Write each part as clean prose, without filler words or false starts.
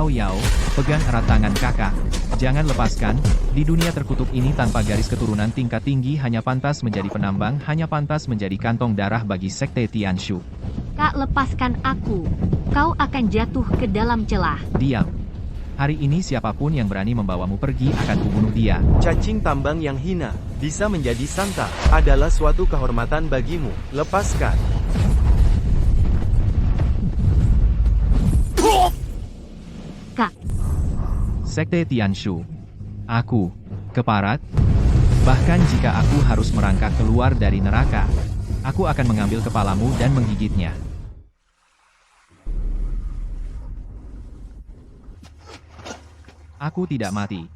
Yao Yao, pegang erat tangan kakak. Jangan lepaskan, di dunia terkutuk ini tanpa garis keturunan tingkat tinggi hanya pantas menjadi penambang, hanya pantas menjadi kantong darah bagi Sekte Tianshu. Kak, lepaskan aku. Kau akan jatuh ke dalam celah. Diam. Hari ini siapapun yang berani membawamu pergi akan kubunuh dia. Cacing tambang yang hina, bisa menjadi santa, adalah suatu kehormatan bagimu. Lepaskan. Kak, Sekte Tianshu. Aku, keparat. Bahkan jika aku harus merangkak keluar dari neraka, aku akan mengambil kepalamu dan menggigitnya. Aku tidak mati.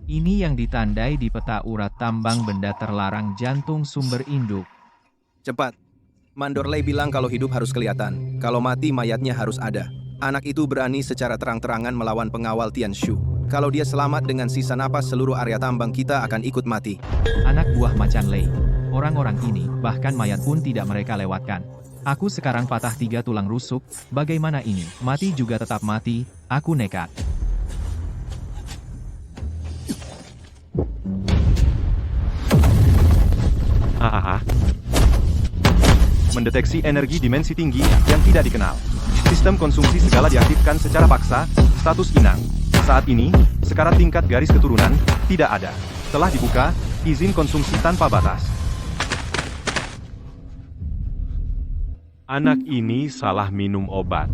Ini yang ditandai di peta urat tambang benda terlarang jantung sumber induk. Cepat. Mandorley bilang kalau hidup harus kelihatan, kalau mati mayatnya harus ada. Anak itu berani secara terang-terangan melawan pengawal Tianshu. Kalau dia selamat dengan sisa napas, seluruh area tambang kita akan ikut mati. Anak buah macan Lei. Orang-orang ini, bahkan mayat pun tidak mereka lewatkan. Aku sekarang patah 3 tulang rusuk, bagaimana ini? Mati juga tetap mati, aku nekat. Mendeteksi energi dimensi tinggi yang tidak dikenal. Sistem konsumsi segala diaktifkan secara paksa, status inang. Saat ini, sekarat tingkat garis keturunan, tidak ada. Telah dibuka, izin konsumsi tanpa batas. Anak ini salah minum obat.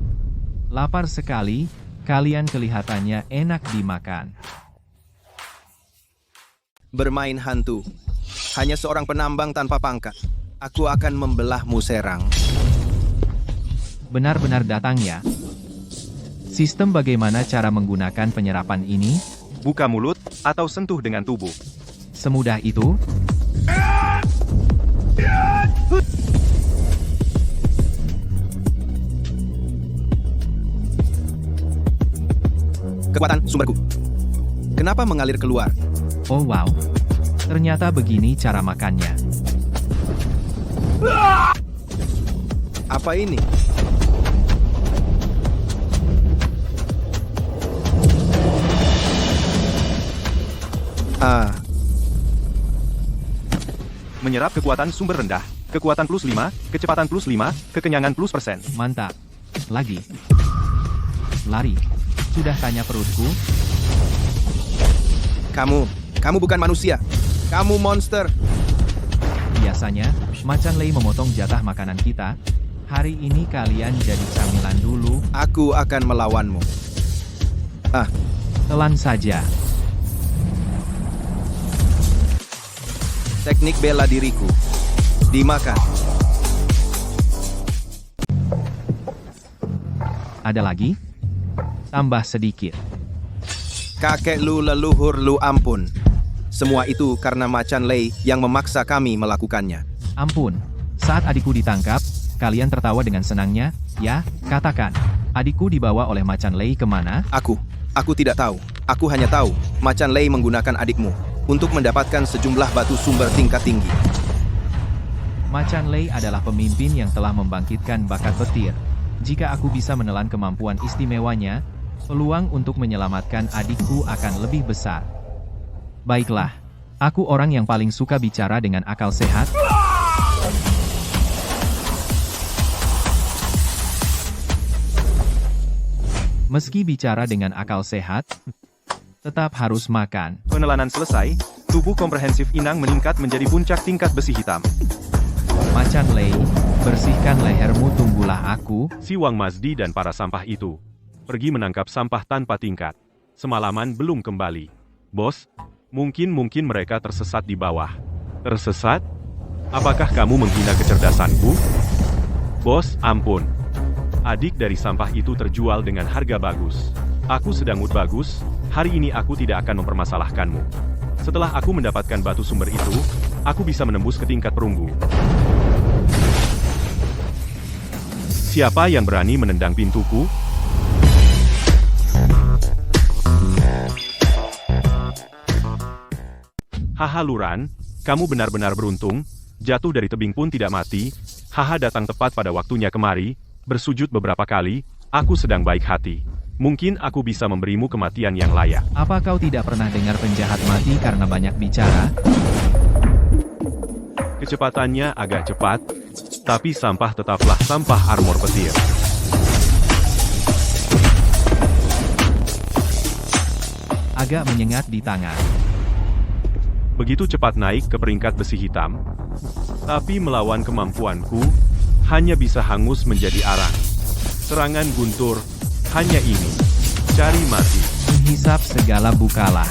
Lapar sekali, kalian kelihatannya enak dimakan. Bermain hantu. Hanya seorang penambang tanpa pangkat. Aku akan membelahmu serang. Benar-benar datang ya. Sistem bagaimana cara menggunakan penyerapan ini? Buka mulut, atau sentuh dengan tubuh. Semudah itu? Kekuatan sumberku. Kenapa mengalir keluar? Oh wow. Ternyata begini cara makannya. Apa ini? Menyerap kekuatan sumber rendah, kekuatan plus 5, kecepatan plus 5, kekenyangan plus %. Mantap. Lagi. Lari. Sudah tanya perutku? Kamu bukan manusia. Kamu monster. Biasanya, macan Lei memotong jatah makanan kita. Hari ini kalian jadi camilan dulu. Aku akan melawanmu. Telan saja. Teknik bela diriku. Dimakan. Ada lagi? Tambah sedikit. Kakek lu, leluhur lu, ampun. Semua itu karena macan Lei yang memaksa kami melakukannya. Ampun. Saat adikku ditangkap, kalian tertawa dengan senangnya, ya? Katakan. Adikku dibawa oleh macan Lei kemana? Aku tidak tahu. Aku hanya tahu, macan Lei menggunakan adikmu untuk mendapatkan sejumlah batu sumber tingkat tinggi. Macan Lei adalah pemimpin yang telah membangkitkan bakat petir. Jika aku bisa menelan kemampuan istimewanya, peluang untuk menyelamatkan adikku akan lebih besar. Baiklah, aku orang yang paling suka bicara dengan akal sehat. Meski bicara dengan akal sehat, tetap harus makan. Penelanan selesai, tubuh komprehensif inang meningkat menjadi puncak tingkat besi hitam. Macan Lei, bersihkan lehermu, tunggulah aku. Si Wang Mazdi dan para sampah itu pergi menangkap sampah tanpa tingkat. Semalaman belum kembali. Bos, mungkin mereka tersesat di bawah. Tersesat? Apakah kamu menghina kecerdasanku? Bos, ampun. Adik dari sampah itu terjual dengan harga bagus. Aku sedang mood bagus, hari ini aku tidak akan mempermasalahkanmu. Setelah aku mendapatkan batu sumber itu, aku bisa menembus ke tingkat perunggu. Siapa yang berani menendang pintuku? Haha Luran, kamu benar-benar beruntung, jatuh dari tebing pun tidak mati. Haha datang tepat pada waktunya kemari, bersujud beberapa kali, Aku sedang baik hati. Mungkin aku bisa memberimu kematian yang layak. Apa kau tidak pernah dengar penjahat mati karena banyak bicara? Kecepatannya agak cepat, tapi sampah tetaplah sampah armor petir. Agak menyengat di tangan. Begitu cepat naik ke peringkat besi hitam, tapi melawan kemampuanku, hanya bisa hangus menjadi arang. Serangan guntur, hanya ini. Cari mati. Menghisap segala bukalah.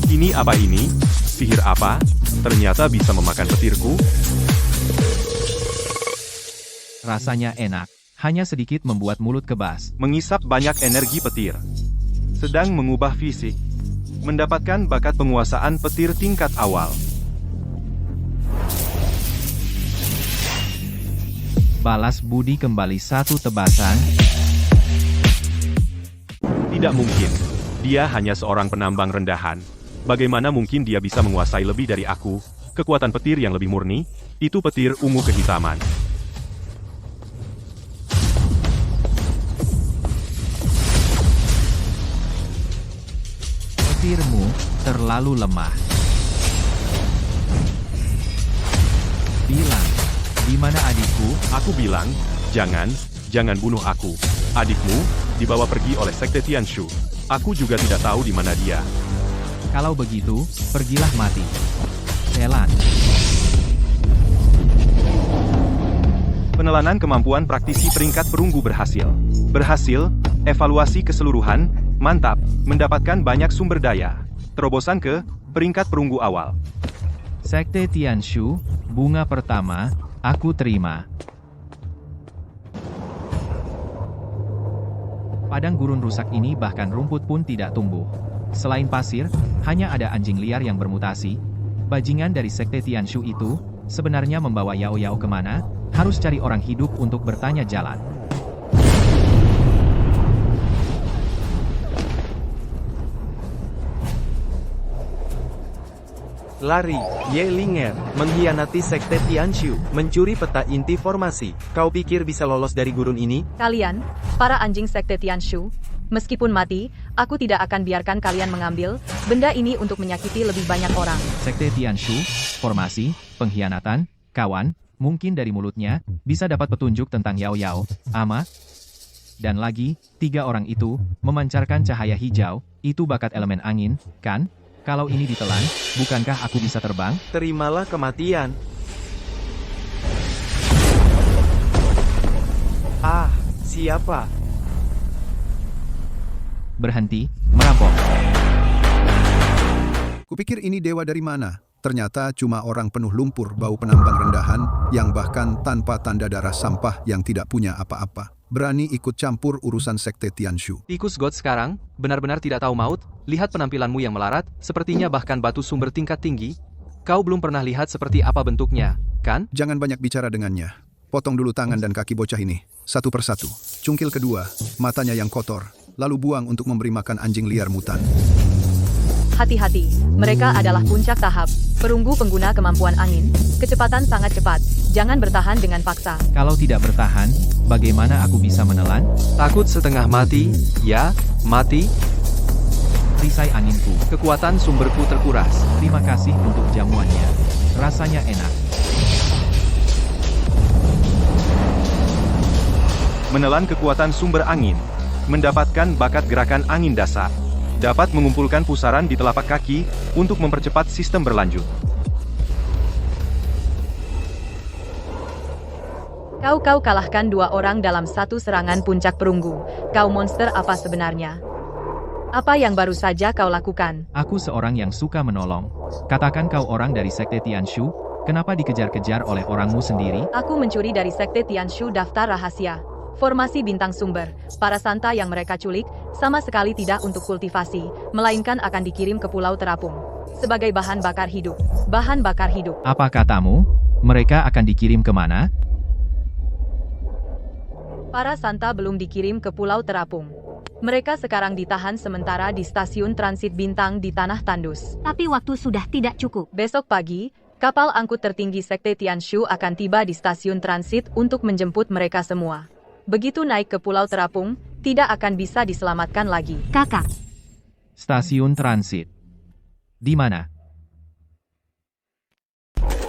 Ini apa ini? Sihir apa? Ternyata bisa memakan petirku? Rasanya enak. Hanya sedikit membuat mulut kebas. Mengisap banyak energi petir. Sedang mengubah fisik. Mendapatkan bakat penguasaan petir tingkat awal. Balas budi kembali satu tebasan. Tidak mungkin. Dia hanya seorang penambang rendahan. Bagaimana mungkin dia bisa menguasai lebih dari aku? Kekuatan petir yang lebih murni, itu petir ungu kehitaman. Petirmu terlalu lemah. Bilang, di mana adikku? Aku bilang, jangan bunuh aku. Adikmu, dibawa pergi oleh Sekte Tianshu. Aku juga tidak tahu di mana dia. Kalau begitu, pergilah mati. Selan. Penelanan kemampuan praktisi peringkat perunggu berhasil. Berhasil, evaluasi keseluruhan, mantap, mendapatkan banyak sumber daya. Terobosan ke peringkat perunggu awal. Sekte Tianshu, bunga pertama, aku terima. Padang gurun rusak ini bahkan rumput pun tidak tumbuh. Selain pasir, hanya ada anjing liar yang bermutasi. Bajingan dari Sekte Tianshu itu, sebenarnya membawa Yao Yao kemana? Harus cari orang hidup untuk bertanya jalan. Lari, Yelinger, mengkhianati Sekte Tianshu, mencuri peta inti formasi. Kau pikir bisa lolos dari gurun ini? Kalian, para anjing Sekte Tianshu, meskipun mati, aku tidak akan biarkan kalian mengambil benda ini untuk menyakiti lebih banyak orang. Sekte Tianshu, formasi, pengkhianatan, kawan, mungkin dari mulutnya, bisa dapat petunjuk tentang Yao Yao, Ama. Dan lagi, 3 orang itu, memancarkan cahaya hijau, itu bakat elemen angin, kan? Kalau ini ditelan, bukankah aku bisa terbang? Terimalah kematian. Ah, siapa? Berhenti, merampok. Kupikir ini dewa dari mana? Ternyata cuma orang penuh lumpur bau penambang rendahan, yang bahkan tanpa tanda darah sampah yang tidak punya apa-apa. Berani ikut campur urusan Sekte Tianshu. Tikus God sekarang, benar-benar tidak tahu maut, lihat penampilanmu yang melarat, sepertinya bahkan batu sumber tingkat tinggi. Kau belum pernah lihat seperti apa bentuknya, kan? Jangan banyak bicara dengannya. Potong dulu tangan dan kaki bocah ini, satu persatu. Cungkil kedua, matanya yang kotor, lalu buang untuk memberi makan anjing liar mutan. Hati-hati, mereka adalah puncak tahap. Perunggu pengguna kemampuan angin, kecepatan sangat cepat. Jangan bertahan dengan paksa. Kalau tidak bertahan, bagaimana aku bisa menelan? Takut setengah mati, ya, mati. Perisai anginku. Kekuatan sumberku terkuras. Terima kasih untuk jamuannya. Rasanya enak. Menelan kekuatan sumber angin. Mendapatkan bakat gerakan angin dasar. Dapat mengumpulkan pusaran di telapak kaki untuk mempercepat sistem berlanjut. Kau kalahkan 2 orang dalam satu serangan puncak perunggu. Kau monster apa sebenarnya? Apa yang baru saja kau lakukan? Aku seorang yang suka menolong. Katakan kau orang dari Sekte Tianshu, kenapa dikejar-kejar oleh orangmu sendiri? Aku mencuri dari Sekte Tianshu daftar rahasia. Formasi bintang sumber, para santa yang mereka culik, sama sekali tidak untuk kultivasi, melainkan akan dikirim ke Pulau Terapung. Sebagai bahan bakar hidup. Bahan bakar hidup. Apa katamu? Mereka akan dikirim kemana? Para santa belum dikirim ke Pulau Terapung. Mereka sekarang ditahan sementara di stasiun transit bintang di Tanah Tandus. Tapi waktu sudah tidak cukup. Besok pagi, Kapal angkut tertinggi Sekte Tianshu akan tiba di stasiun transit untuk menjemput mereka semua. Begitu naik ke Pulau Terapung, tidak akan bisa diselamatkan lagi. Kakak, Stasiun transit. Di mana?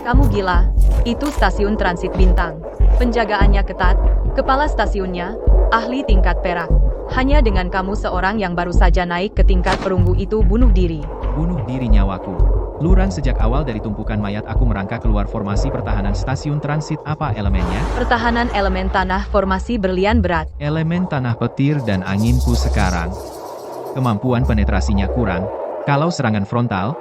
Kamu gila, itu stasiun transit bintang. Penjagaannya ketat, kepala stasiunnya, ahli tingkat perak. Hanya dengan kamu seorang yang baru saja naik ke tingkat perunggu itu bunuh diri. Bunuh diri nyawaku. Lurang, sejak awal dari tumpukan mayat aku merangkak keluar formasi pertahanan stasiun transit. Apa elemennya? Pertahanan elemen tanah formasi berlian berat. Elemen tanah, petir dan anginku sekarang. Kemampuan penetrasinya kurang. Kalau serangan frontal,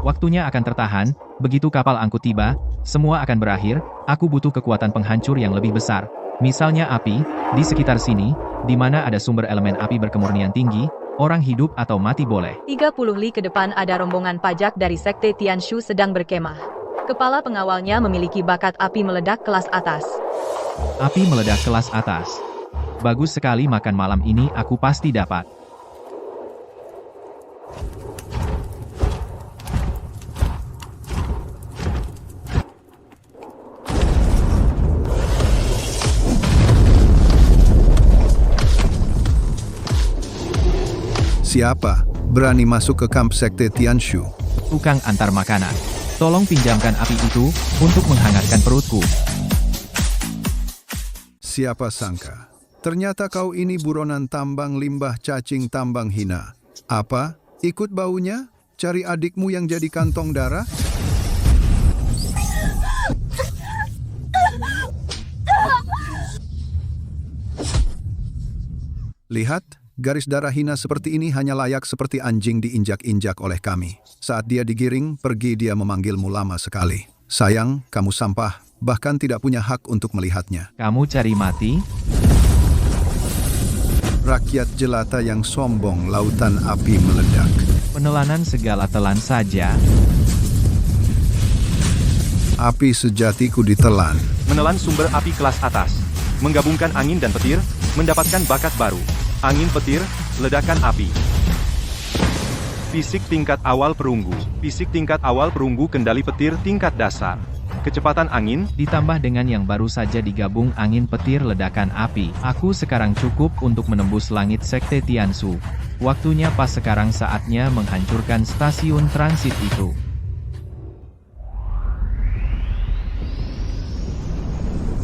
waktunya akan tertahan. Begitu kapal angkut tiba, semua akan berakhir. Aku butuh kekuatan penghancur yang lebih besar. Misalnya api, di sekitar sini, di mana ada sumber elemen api berkemurnian tinggi, orang hidup atau mati boleh. 30 li ke depan ada rombongan pajak dari Sekte Tianshu sedang berkemah. Kepala pengawalnya memiliki bakat api meledak kelas atas. Api meledak kelas atas. Bagus sekali, makan malam ini aku pasti dapat. Siapa berani masuk ke kamp Sekte Tianshu? Tukang antar makanan. Tolong pinjamkan api itu untuk menghangatkan perutku. Siapa sangka? Ternyata kau ini buronan tambang limbah cacing tambang hina. Apa? Ikut baunya? Cari adikmu yang jadi kantong darah? Lihat, garis darah hina seperti ini hanya layak seperti anjing diinjak-injak oleh kami. Saat dia digiring, pergi dia memanggilmu lama sekali. Sayang, kamu sampah, bahkan tidak punya hak untuk melihatnya. Kamu cari mati? Rakyat jelata yang sombong, lautan api meledak. Penelanan segala telan saja. Api sejatiku ditelan. Menelan sumber api kelas atas. Menggabungkan angin dan petir, mendapatkan bakat baru. Angin petir, ledakan api. Fisik tingkat awal perunggu. Fisik tingkat awal perunggu kendali petir tingkat dasar. Kecepatan angin, Ditambah dengan yang baru saja digabung angin petir ledakan api. Aku sekarang cukup untuk menembus langit Sekte Tianshu. Waktunya pas sekarang, saatnya menghancurkan stasiun transit itu.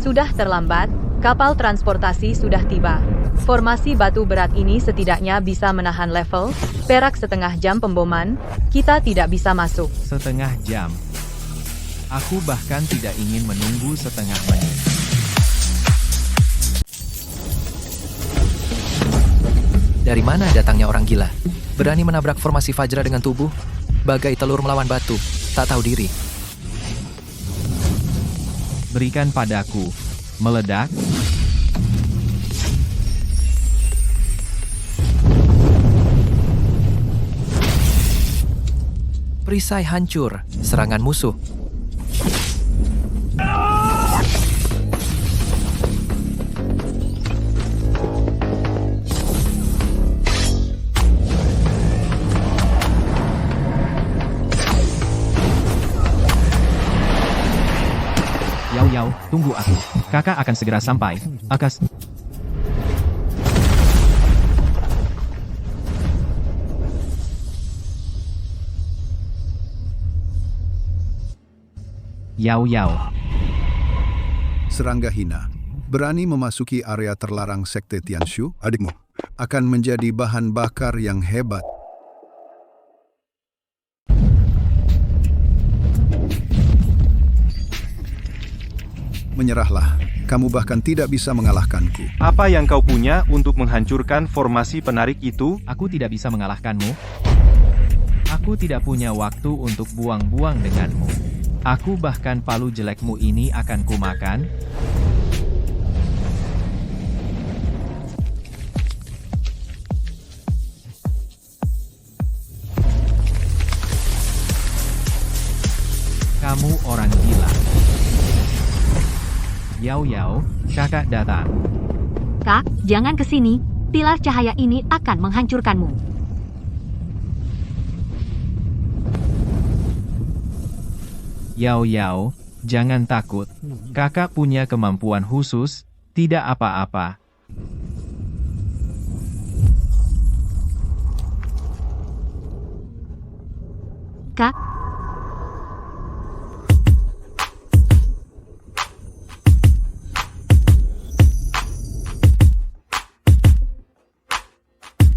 Sudah terlambat, kapal transportasi sudah tiba. Formasi batu berat ini setidaknya bisa menahan level, perak setengah jam pemboman, kita tidak bisa masuk. Setengah jam. Aku bahkan tidak ingin menunggu setengah menit. Dari mana datangnya orang gila? Berani menabrak formasi Fajra dengan tubuh? Bagai telur melawan batu, tak tahu diri. Berikan padaku. Meledak. Perisai hancur, serangan musuh. Yau, tunggu aku. Kakak akan segera sampai. Akas. Yau. Serangga hina, berani memasuki area terlarang Sekte Tianshu, adikmu akan menjadi bahan bakar yang hebat. Menyerahlah, kamu bahkan tidak bisa mengalahkanku. apa yang kau punya untuk menghancurkan formasi penarik itu? Aku tidak bisa mengalahkanmu. Aku tidak punya waktu untuk buang-buang denganmu. Aku bahkan palu jelekmu ini akan kumakan. Kamu orang gila. Yau, kakak datang. Kak, jangan ke sini. Pilar cahaya ini akan menghancurkanmu. Yao Yao, jangan takut. Kakak punya kemampuan khusus, tidak apa-apa. Kak,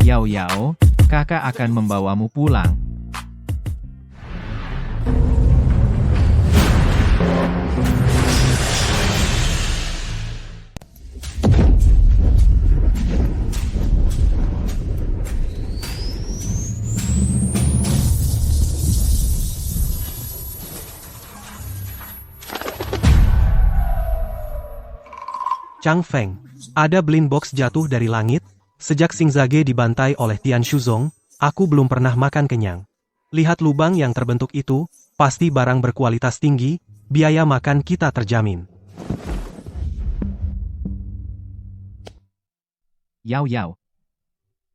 Yao Yao, kakak akan membawamu pulang. Chang Feng, ada blind box jatuh dari langit? Sejak Xingzage dibantai oleh Tian Shuzong, aku belum pernah makan kenyang. Lihat lubang yang terbentuk itu, pasti barang berkualitas tinggi, biaya makan kita terjamin. Yao Yao.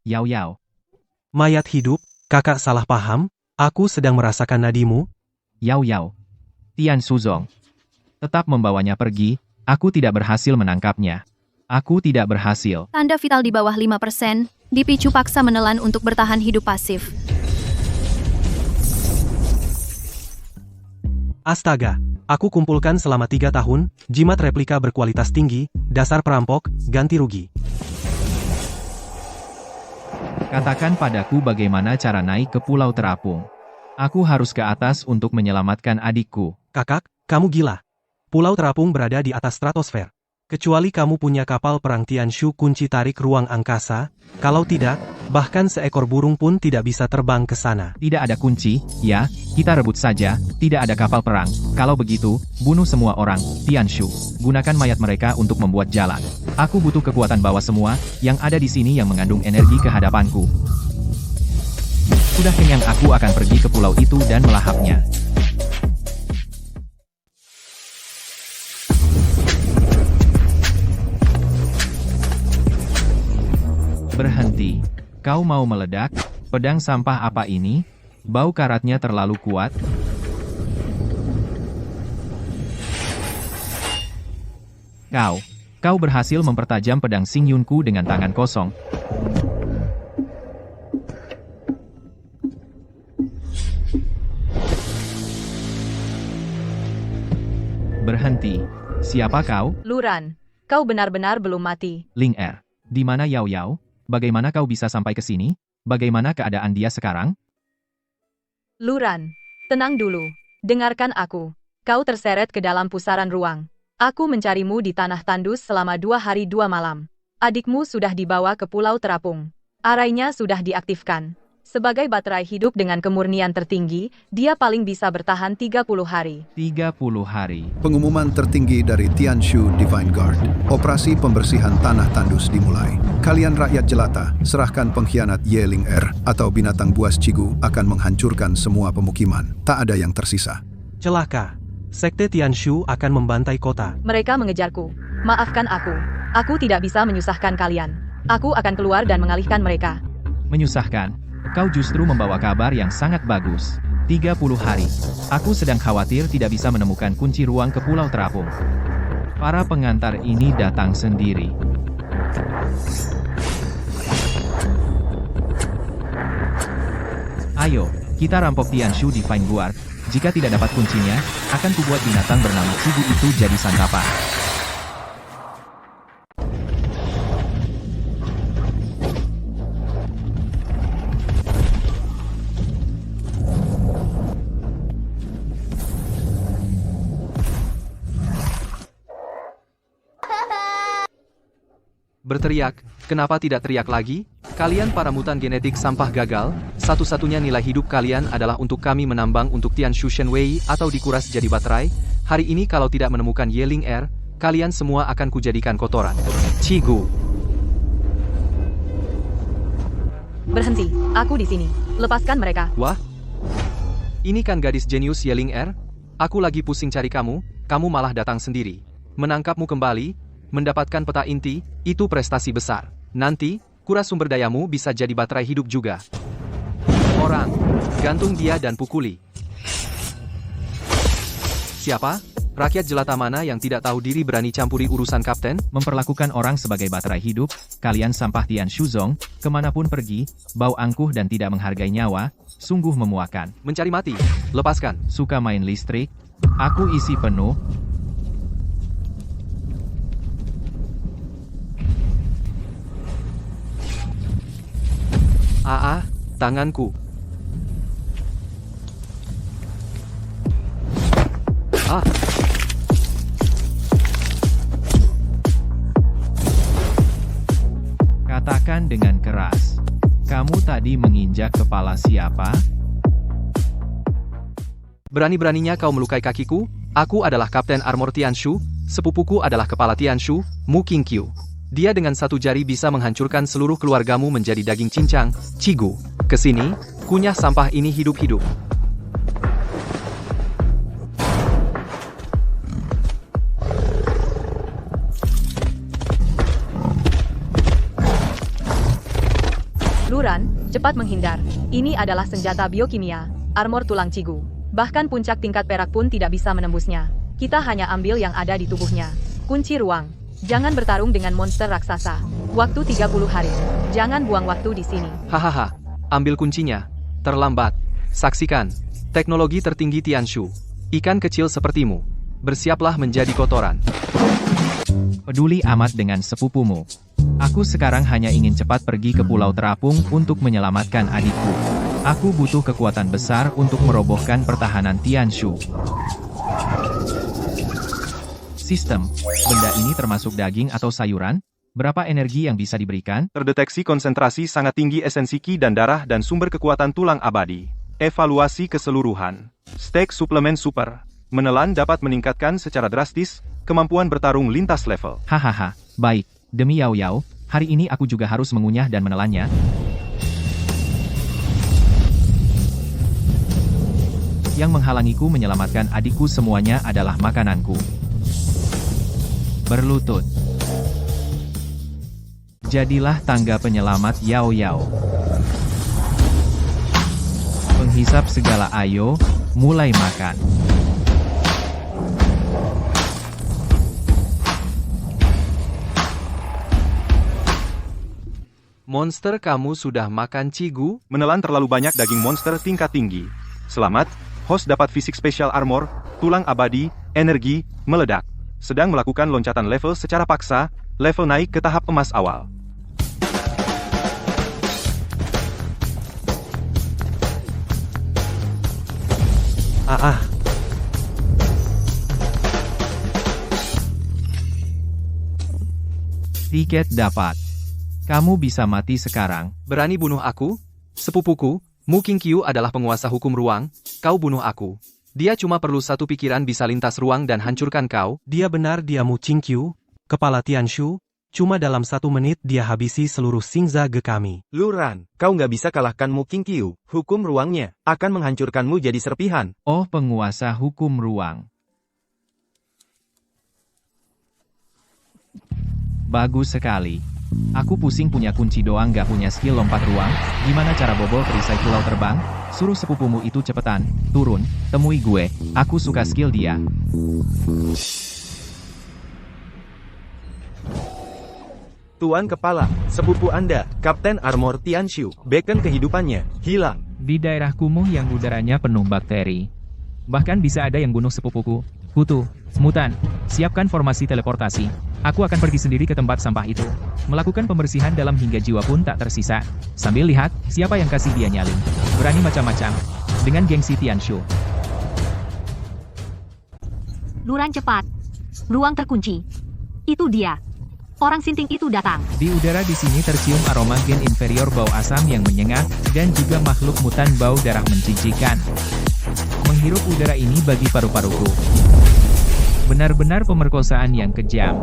Yao Yao. Mayat hidup, kakak salah paham, aku sedang merasakan nadimu. Yao Yao. Tian Shuzong. Tetap membawanya pergi, aku tidak berhasil menangkapnya. Aku tidak berhasil. Tanda vital di bawah 5%, dipicu paksa menelan untuk bertahan hidup pasif. Astaga, aku kumpulkan selama 3 tahun, jimat replika berkualitas tinggi, dasar perampok, ganti rugi. Katakan padaku bagaimana cara naik ke Pulau Terapung. Aku harus ke atas untuk menyelamatkan adikku. Kakak, kamu gila. Pulau Terapung berada di atas stratosfer. Kecuali kamu punya kapal perang Tianshu kunci tarik ruang angkasa, kalau tidak, bahkan seekor burung pun tidak bisa terbang ke sana. Tidak ada kunci, ya, kita rebut saja, tidak ada kapal perang. Kalau begitu, bunuh semua orang, Tianshu. Gunakan mayat mereka untuk membuat jalan. Aku butuh kekuatan bawah semua, yang ada di sini yang mengandung energi ke hadapanku. Sudah kenyang, aku akan pergi ke pulau itu dan melahapnya. Berhenti. Kau mau meledak? Pedang sampah apa ini? Bau karatnya terlalu kuat. Kau berhasil mempertajam pedang Xingyunku dengan tangan kosong. Berhenti. Siapa kau? Luran, kau benar-benar belum mati. Ling Er. Di mana Yao Yao? Bagaimana kau bisa sampai ke sini? Bagaimana keadaan dia sekarang? Luran, tenang dulu. Dengarkan aku. Kau terseret ke dalam pusaran ruang. Aku mencarimu di tanah tandus selama 2 hari 2 malam. Adikmu sudah dibawa ke Pulau Terapung. Arainya sudah diaktifkan. Sebagai baterai hidup dengan kemurnian tertinggi, dia paling bisa bertahan 30 hari. 30 hari. Pengumuman tertinggi dari Tianshu Divine Guard. Operasi pembersihan tanah tandus dimulai. Kalian rakyat jelata, serahkan pengkhianat Yeling Er atau binatang buas Cigu akan menghancurkan semua pemukiman. Tak ada yang tersisa. Celaka. Sekte Tianshu akan membantai kota. Mereka mengejarku. Maafkan aku. Aku tidak bisa menyusahkan kalian. Aku akan keluar dan mengalihkan mereka. Menyusahkan? Kau justru membawa kabar yang sangat bagus. 30 hari. Aku sedang khawatir tidak bisa menemukan kunci ruang ke Pulau Terapung. Para pengantar ini datang sendiri. Ayo, kita rampok Tianshu Divine Guard. Jika tidak dapat kuncinya, akan kubuat binatang bernama Cigu itu jadi santapan. Berteriak, kenapa tidak teriak lagi? Kalian para mutan genetik sampah gagal, satu-satunya nilai hidup kalian adalah untuk kami menambang untuk Tianshu Shenwei atau dikuras jadi baterai. Hari ini kalau tidak menemukan Yeling Er, kalian semua akan kujadikan kotoran. Cigu. Berhenti, aku di sini. Lepaskan mereka. Wah? Ini kan gadis jenius Yeling Er? Aku lagi pusing cari kamu, kamu malah datang sendiri. Menangkapmu kembali, mendapatkan peta inti, itu prestasi besar. Nanti, kuras sumber dayamu bisa jadi baterai hidup juga. Orang, gantung dia dan pukuli. siapa? Rakyat jelata mana yang tidak tahu diri berani campuri urusan kapten? Memperlakukan orang sebagai baterai hidup, kalian sampah Tian Shuzong, kemanapun pergi, bau angkuh dan tidak menghargai nyawa, sungguh memuakan. Mencari mati. Lepaskan. Suka main listrik? Aku isi penuh. Tanganku. Katakan dengan keras. Kamu tadi menginjak kepala siapa? Berani-beraninya kau melukai kakiku? Aku adalah Kapten Armor Tianshu, sepupuku adalah Kepala Tianshu, Mu Qingqiu. Dia dengan satu jari bisa menghancurkan seluruh keluargamu menjadi daging cincang, Cigu. Kesini, kunyah sampah ini hidup-hidup. Luran, cepat menghindar. Ini adalah senjata biokimia, armor tulang Cigu. Bahkan puncak tingkat perak pun tidak bisa menembusnya. Kita hanya ambil yang ada di tubuhnya. Kunci ruang. Jangan bertarung dengan monster raksasa. Waktu 30 hari. Jangan buang waktu di sini. Hahaha. Ambil kuncinya. Terlambat. Saksikan. Teknologi tertinggi Tianshu. Ikan kecil sepertimu. Bersiaplah menjadi kotoran. Peduli amat dengan sepupumu. Aku sekarang hanya ingin cepat pergi ke Pulau Terapung untuk menyelamatkan adikku. Aku butuh kekuatan besar untuk merobohkan pertahanan Tianshu. Sistem, benda ini termasuk daging atau sayuran? Berapa energi yang bisa diberikan? Terdeteksi konsentrasi sangat tinggi esensi ki dan darah dan sumber kekuatan tulang abadi. Evaluasi keseluruhan. Stek suplemen super. Menelan dapat meningkatkan secara drastis kemampuan bertarung lintas level. Hahaha, baik. Demi Yao Yao, hari ini aku juga harus mengunyah dan menelannya. Yang menghalangiku menyelamatkan adikku semuanya adalah makananku. Berlutut. Jadilah tangga penyelamat Yao Yao. Penghisap segala ayo, mulai makan. Monster kamu sudah makan Cigu? Menelan terlalu banyak daging monster tingkat tinggi. Selamat, host dapat fisik spesial armor, tulang abadi, energi, meledak. Sedang melakukan loncatan level secara paksa, level naik ke tahap emas awal. Tiket dapat. Kamu bisa mati sekarang. Berani bunuh aku? Sepupuku, Mu Qingqiu adalah penguasa hukum ruang, kau bunuh aku. Dia cuma perlu satu pikiran bisa lintas ruang dan hancurkan kau. Dia benar, dia Mu Qingqiu, Kepala Tianshu. Cuma dalam 1 menit dia habisi seluruh Xingzage kami. Luran, kau nggak bisa kalahkan Mu Qingqiu. Hukum ruangnya akan menghancurkanmu jadi serpihan. Oh, penguasa hukum ruang. Bagus sekali. Aku pusing punya kunci doang gak punya skill lompat ruang. Gimana cara bobol perisai pulau terbang? Suruh sepupumu itu cepetan, turun, temui gue. Aku suka skill dia. Tuan Kepala, sepupu Anda, Kapten Armor Tianshu, beacon kehidupannya hilang. Di daerah kumuh yang udaranya penuh bakteri. Bahkan bisa ada yang bunuh sepupuku. Kutu, mutan, siapkan formasi teleportasi. Aku akan pergi sendiri ke tempat sampah itu. Melakukan pembersihan dalam hingga jiwa pun tak tersisa. Sambil lihat, siapa yang kasih dia nyali. Berani macam-macam. Dengan gengsi Tianshu. Luran cepat. Ruang terkunci. Itu dia. Orang sinting itu datang. Di udara di sini tercium aroma gen inferior bau asam yang menyengat, dan juga makhluk mutan bau darah menjijikan. Menghirup udara ini bagi paru-paruku. Benar-benar pemerkosaan yang kejam.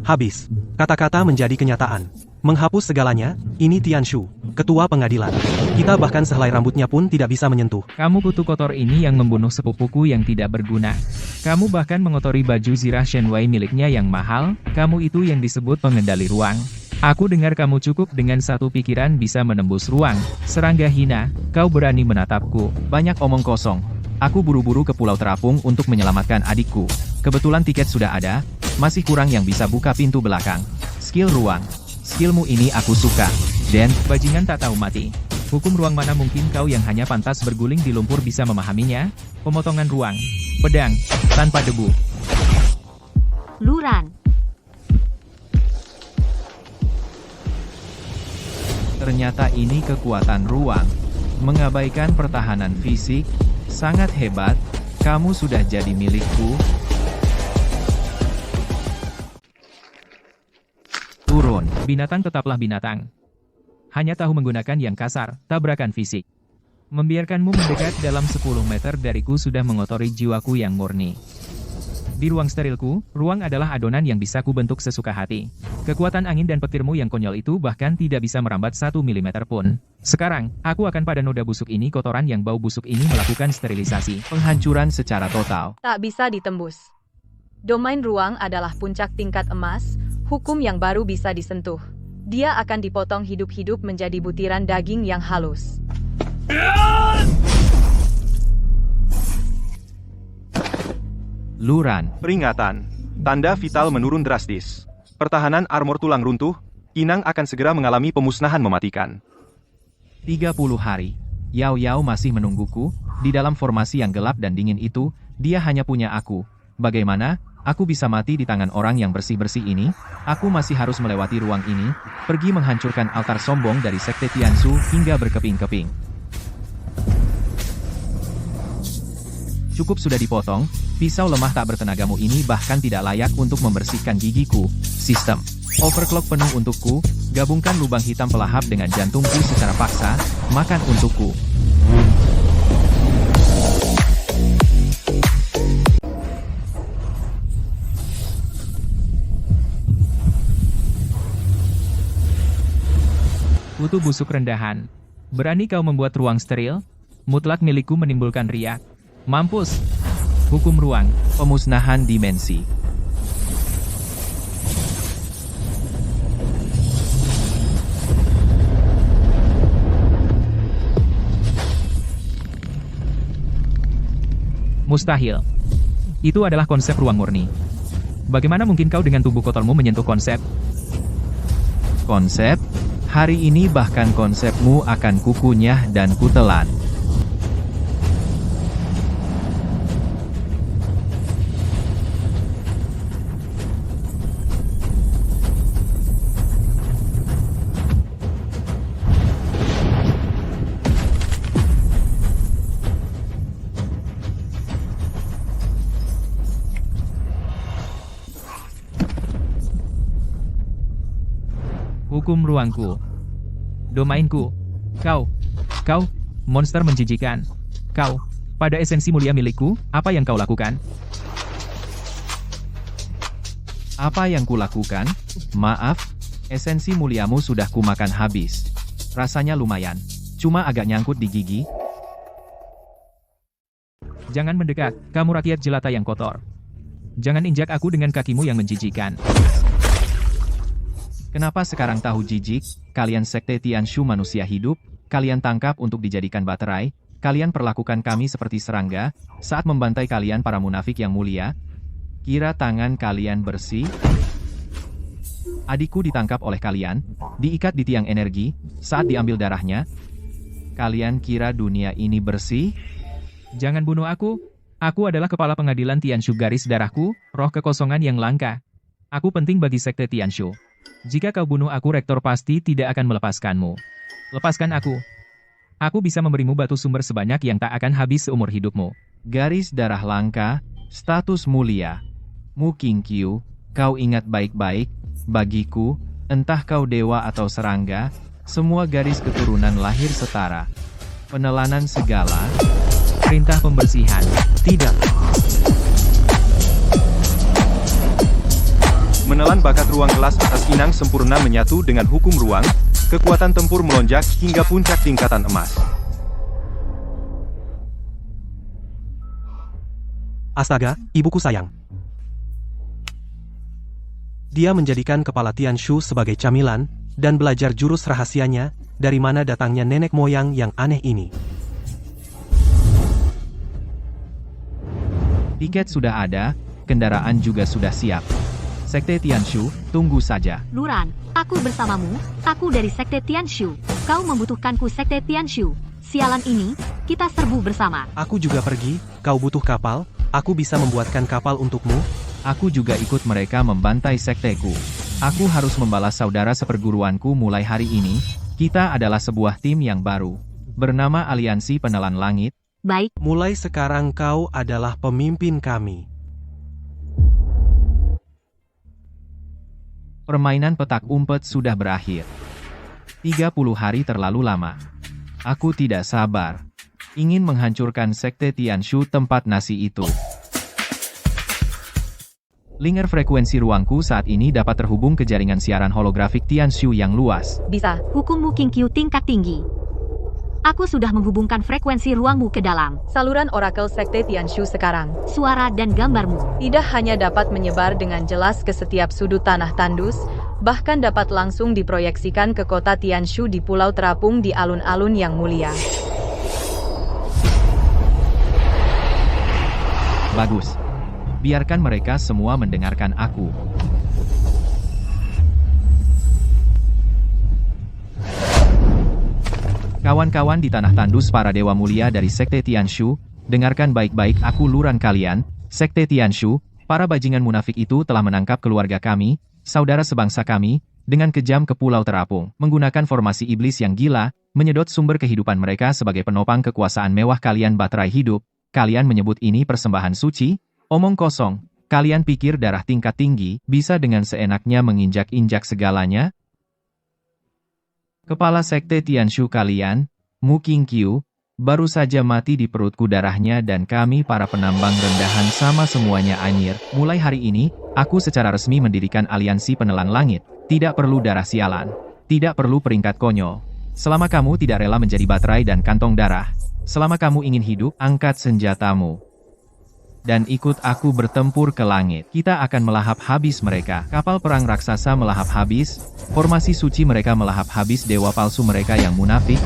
Habis. Kata-kata menjadi kenyataan. Menghapus segalanya, ini Tianshu, ketua pengadilan. Kita bahkan sehelai rambutnya pun tidak bisa menyentuh. Kamu kutu kotor ini yang membunuh sepupuku yang tidak berguna. Kamu bahkan mengotori baju zirah Shenwei miliknya yang mahal. Kamu itu yang disebut pengendali ruang. Aku dengar kamu cukup dengan satu pikiran bisa menembus ruang. Serangga hina, kau berani menatapku. Banyak omong kosong. Aku buru-buru ke Pulau Terapung untuk menyelamatkan adikku. Kebetulan tiket sudah ada, masih kurang yang bisa buka pintu belakang. Skill ruang. Skillmu ini aku suka. Dan, Bajingan tak tahu mati. Hukum ruang mana mungkin kau yang hanya pantas berguling di lumpur bisa memahaminya? Pemotongan ruang. Pedang. Tanpa debu. Luran. ternyata ini kekuatan ruang. Mengabaikan pertahanan fisik, sangat hebat, kamu sudah jadi milikku. Turun, binatang tetaplah binatang. Hanya tahu menggunakan yang kasar, tabrakan fisik. Membiarkanmu mendekat dalam 10 meter dariku sudah mengotori jiwaku yang murni. Di ruang sterilku, ruang adalah adonan yang bisa kubentuk sesuka hati. Kekuatan angin dan petirmu yang konyol itu bahkan tidak bisa merambat 1 mm pun. Sekarang, aku akan pada noda busuk ini kotoran yang bau busuk ini melakukan sterilisasi. Penghancuran secara total. Tak bisa ditembus. Domain ruang adalah puncak tingkat emas, hukum yang baru bisa disentuh. Dia akan dipotong hidup-hidup menjadi butiran daging yang halus. Luran. Peringatan. Tanda vital menurun drastis. Pertahanan armor tulang runtuh, Inang akan segera mengalami pemusnahan mematikan. 30 hari. Yao Yao masih menungguku, di dalam formasi yang gelap dan dingin itu, dia hanya punya aku. Bagaimana? Aku bisa mati di tangan orang yang bersih-bersih ini? Aku masih harus melewati ruang ini, pergi menghancurkan altar sombong dari Sekte Tianshu hingga berkeping-keping. Cukup sudah dipotong, pisau lemah tak bertenagamu ini bahkan tidak layak untuk membersihkan gigiku. Sistem overclock penuh untukku, gabungkan lubang hitam pelahap dengan jantungku secara paksa, makan untukku. Kutu busuk rendahan. Berani kau membuat ruang steril? Mutlak milikku menimbulkan riak. Mampus. Hukum ruang. Pemusnahan dimensi. Mustahil. Itu adalah konsep ruang murni. Bagaimana mungkin kau dengan tubuh kotormu menyentuh konsep? Konsep? Hari ini bahkan konsepmu akan kukunyah dan kutelan. Hukum ruangku. Domainku. Kau, monster menjijikan. Kau, pada esensi mulia milikku, apa yang kau lakukan? Apa yang kulakukan? Maaf, esensi muliamu sudah kumakan habis. Rasanya lumayan, cuma agak nyangkut di gigi. Jangan mendekat, kamu rakyat jelata yang kotor. Jangan injak aku dengan kakimu yang menjijikan. Kenapa sekarang tahu jijik? Kalian Sekte Tianshu manusia hidup, kalian tangkap untuk dijadikan baterai, kalian perlakukan kami seperti serangga, saat membantai kalian para munafik yang mulia. Kira tangan kalian bersih? Adikku ditangkap oleh kalian, diikat di tiang energi, saat diambil darahnya. Kalian kira dunia ini bersih? Jangan bunuh aku. Aku adalah kepala pengadilan Tianshu garis darahku, roh kekosongan yang langka. Aku penting bagi Sekte Tianshu. Jika kau bunuh aku, Rektor pasti tidak akan melepaskanmu. Lepaskan aku. Aku bisa memberimu batu sumber sebanyak yang tak akan habis seumur hidupmu. Garis darah langka, status mulia. Mu Qingqiu, kau ingat baik-baik, bagiku, entah kau dewa atau serangga, semua garis keturunan lahir setara. Penelanan segala. Perintah pembersihan. Tidak. Menelan bakat ruang kelas atas Inang sempurna menyatu dengan hukum ruang, kekuatan tempur melonjak hingga puncak tingkatan emas. Astaga, ibuku sayang. Dia menjadikan kepala Tianshu sebagai camilan, dan belajar jurus rahasianya, dari mana datangnya nenek moyang yang aneh ini. Tiket sudah ada, kendaraan juga sudah siap. Sekte Tianshu, tunggu saja. Luran, aku bersamamu, aku dari Sekte Tianshu. Kau membutuhkanku Sekte Tianshu. Sialan ini, kita serbu bersama. Aku juga pergi, kau butuh kapal, aku bisa membuatkan kapal untukmu. Aku juga ikut mereka membantai sekteku. Aku harus membalas saudara seperguruanku mulai hari ini. Kita adalah sebuah tim yang baru, bernama Aliansi Penelan Langit. Baik, Mulai sekarang kau adalah pemimpin kami. Permainan petak umpet sudah berakhir. 30 hari terlalu lama. Aku tidak sabar. Ingin menghancurkan Sekte Tianshu tempat nasi itu. Linger frekuensi ruangku saat ini dapat terhubung ke jaringan siaran holografik Tianshu yang luas. Bisa. hukummu King Q tingkat tinggi. Aku sudah menghubungkan frekuensi ruangmu ke dalam. Saluran orakel Sekte Tianshu sekarang Suara dan gambarmu. tidak hanya dapat menyebar dengan jelas ke setiap sudut tanah tandus, bahkan dapat langsung diproyeksikan ke kota Tianshu di Pulau Terapung di alun-alun yang mulia. Bagus. Biarkan mereka semua mendengarkan aku. Kawan-kawan di tanah tandus para dewa mulia dari Sekte Tianshu, dengarkan baik-baik aku luran kalian, Sekte Tianshu, para bajingan munafik itu telah menangkap keluarga kami, saudara sebangsa kami, dengan kejam ke Pulau Terapung, menggunakan formasi iblis yang gila, menyedot sumber kehidupan mereka sebagai penopang kekuasaan mewah kalian baterai hidup. Kalian menyebut ini persembahan suci? Omong kosong. Kalian pikir darah tingkat tinggi bisa dengan seenaknya menginjak-injak segalanya? Kepala Sekte Tianshu kalian, Mu King Q, baru saja mati di perutku darahnya dan kami para penambang rendahan sama semuanya anyir. Mulai hari ini, aku secara resmi mendirikan Aliansi Penelan Langit. Tidak perlu darah sialan. Tidak perlu peringkat konyol. Selama kamu tidak rela menjadi baterai dan kantong darah, selama kamu ingin hidup, angkat senjatamu. Dan ikut aku bertempur ke langit. Kita akan melahap habis mereka. Kapal perang raksasa melahap habis, formasi suci mereka melahap habis dewa palsu mereka yang munafik.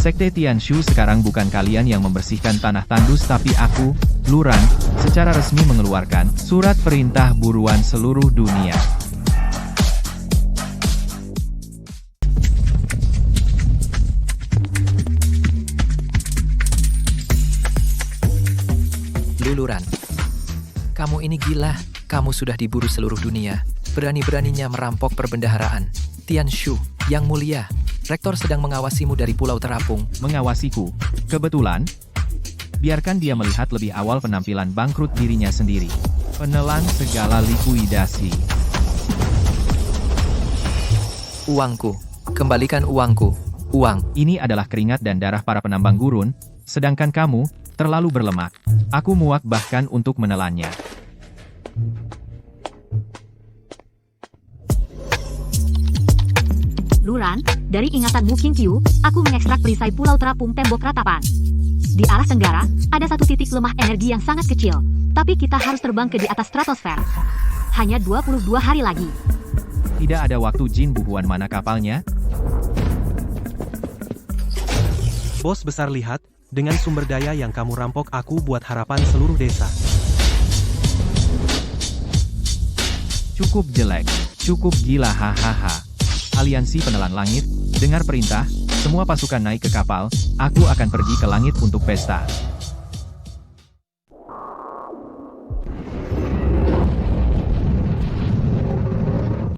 Sekte Tianshu sekarang bukan kalian yang membersihkan tanah tandus tapi aku, Luran, secara resmi mengeluarkan surat perintah buruan seluruh dunia. Luluran, kamu ini gila. Kamu sudah diburu seluruh dunia. Berani-beraninya merampok perbendaharaan. Tianshu, yang mulia, Rektor sedang mengawasimu dari Pulau Terapung. Mengawasiku? Kebetulan? Biarkan dia melihat lebih awal penampilan bangkrut dirinya sendiri. Penelan segala likuidasi. Uangku. Kembalikan uangku. Uang. Ini adalah keringat dan darah para penambang gurun, sedangkan kamu terlalu berlemak. Aku muak bahkan untuk menelannya. Luran, dari ingatanmu King Q, aku mengekstrak perisai Pulau Terapung tembok ratapan. Di arah tenggara, ada satu titik lemah energi yang sangat kecil, tapi kita harus terbang ke di atas stratosfer. Hanya 22 hari lagi. Tidak ada waktu jin buhuan mana kapalnya? Bos besar lihat, dengan sumber daya yang kamu rampok aku buat harapan seluruh desa. Cukup jelek, cukup gila hahaha. Aliansi Penelan Langit, dengar perintah, semua pasukan naik ke kapal, aku akan pergi ke langit untuk pesta.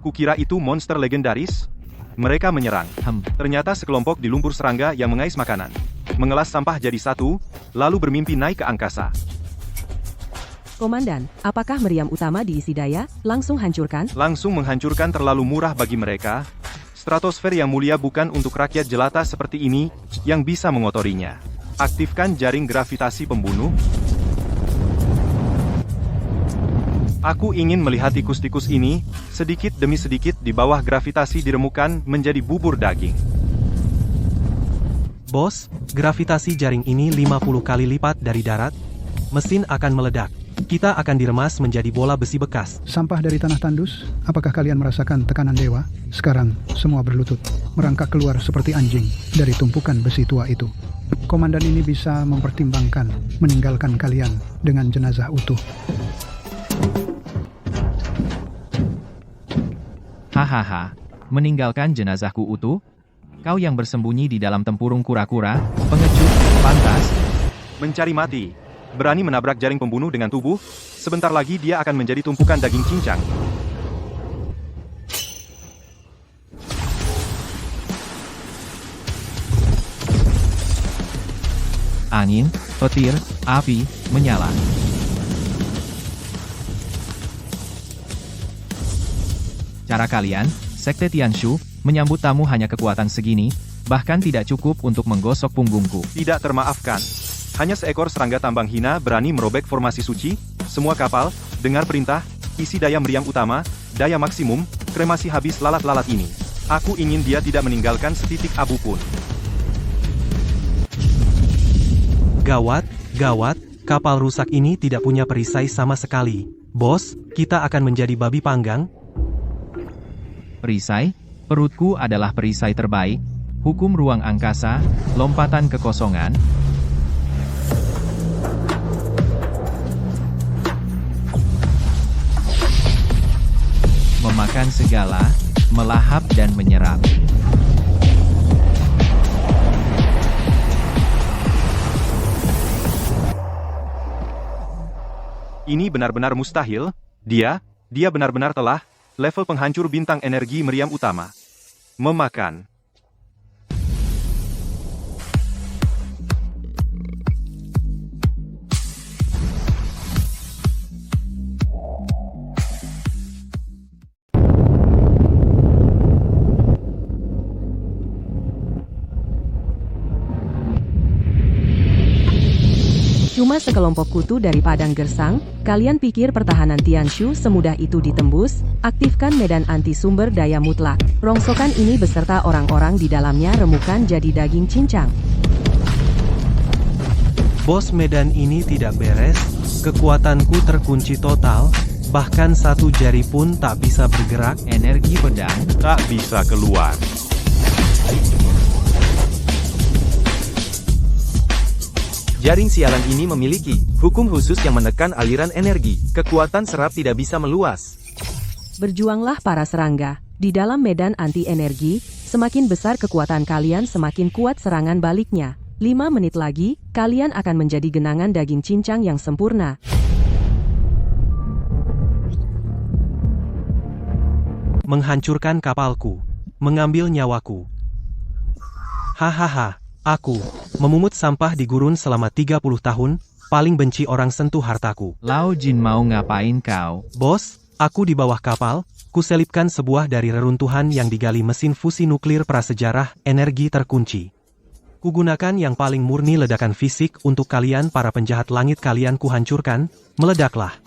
Kukira itu monster legendaris? Mereka menyerang. Ternyata sekelompok di lumpur serangga yang mengais makanan. Mengelas sampah jadi satu, lalu bermimpi naik ke angkasa. Komandan, apakah meriam utama diisi daya? Langsung hancurkan? Langsung menghancurkan terlalu murah bagi mereka. Stratosfer yang mulia bukan untuk rakyat jelata seperti ini, yang bisa mengotorinya. Aktifkan jaring gravitasi pembunuh. Aku ingin melihat tikus-tikus ini, sedikit demi sedikit di bawah gravitasi diremukan menjadi bubur daging. Bos, gravitasi jaring ini 50 kali lipat dari darat. Mesin akan meledak. Kita akan diremas menjadi bola besi bekas. Sampah dari tanah tandus, apakah kalian merasakan tekanan dewa? Sekarang, semua berlutut, merangkak keluar seperti anjing dari tumpukan besi tua itu. Komandan ini bisa mempertimbangkan meninggalkan kalian dengan jenazah utuh. Hahaha, meninggalkan jenazahku utuh? Kau yang bersembunyi di dalam tempurung kura-kura, pengecut, pantas. Mencari mati. Berani menabrak jaring pembunuh dengan tubuh? Sebentar lagi dia akan menjadi tumpukan daging cincang. Angin, petir, api, menyala. Cara kalian, Sekte Tianshu, menyambut tamu hanya kekuatan segini, bahkan tidak cukup untuk menggosok punggungku. Tidak termaafkan. Hanya seekor serangga tambang hina berani merobek formasi suci. Semua kapal, dengar perintah, isi daya meriam utama, daya maksimum, kremasi habis lalat-lalat ini. Aku ingin dia tidak meninggalkan setitik abu pun. Gawat, gawat, kapal rusak ini tidak punya perisai sama sekali. Bos, kita akan menjadi babi panggang. Perisai? Perutku adalah perisai terbaik. Hukum ruang angkasa, lompatan kekosongan. Memakan segala, melahap dan menyerap. Ini benar-benar mustahil. Dia benar-benar telah level penghancur bintang energi meriam utama. Memakan. Cuma sekelompok kutu dari padang gersang, kalian pikir pertahanan Tianshu semudah itu ditembus? Aktifkan medan anti sumber daya mutlak. Rongsokan ini beserta orang-orang di dalamnya remukan jadi daging cincang. Bos, medan ini tidak beres, kekuatanku terkunci total, bahkan satu jari pun tak bisa bergerak. Energi pedang tak bisa keluar. Jaring sialan ini memiliki hukum khusus yang menekan aliran energi. Kekuatan serap tidak bisa meluas. Berjuanglah para serangga. Di dalam medan anti-energi, semakin besar kekuatan kalian semakin kuat serangan baliknya. 5 menit lagi, kalian akan menjadi genangan daging cincang yang sempurna. Menghancurkan kapalku. Mengambil nyawaku. Hahaha. Aku, memungut sampah di gurun selama 30 tahun, paling benci orang sentuh hartaku. Lao Jin mau ngapain kau? Bos, aku di bawah kapal, kuselipkan sebuah dari reruntuhan yang digali mesin fusi nuklir prasejarah, energi terkunci. Kugunakan yang paling murni ledakan fisik untuk kalian para penjahat langit kalian kuhancurkan, meledaklah.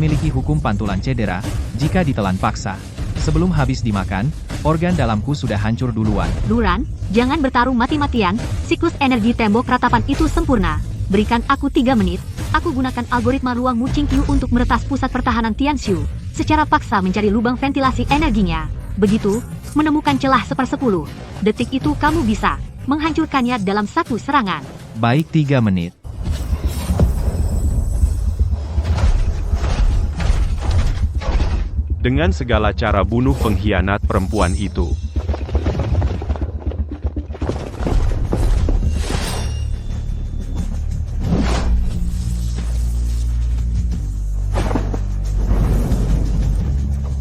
Memiliki hukum pantulan cedera, jika ditelan paksa. Sebelum habis dimakan, organ dalamku sudah hancur duluan. Duran, jangan bertarung mati-matian, siklus energi tembok ratapan itu sempurna. Berikan aku 3 menit, aku gunakan algoritma ruang Mucing Q untuk meretas pusat pertahanan Tianshu, secara paksa mencari lubang ventilasi energinya. Begitu, menemukan celah 1/10 detik itu kamu bisa menghancurkannya dalam satu serangan. Baik, 3 menit. Dengan segala cara bunuh pengkhianat perempuan itu.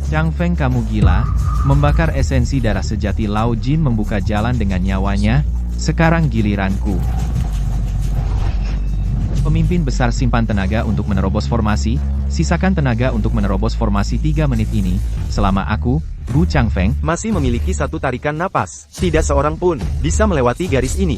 Chang Feng, kamu gila? Membakar esensi darah sejati Lao Jin membuka jalan dengan nyawanya, sekarang giliranku. Pemimpin besar simpan tenaga untuk menerobos formasi, sisakan tenaga untuk menerobos formasi 3 menit ini, selama aku, Bu Changfeng, masih memiliki satu tarikan napas. Tidak seorang pun bisa melewati garis ini.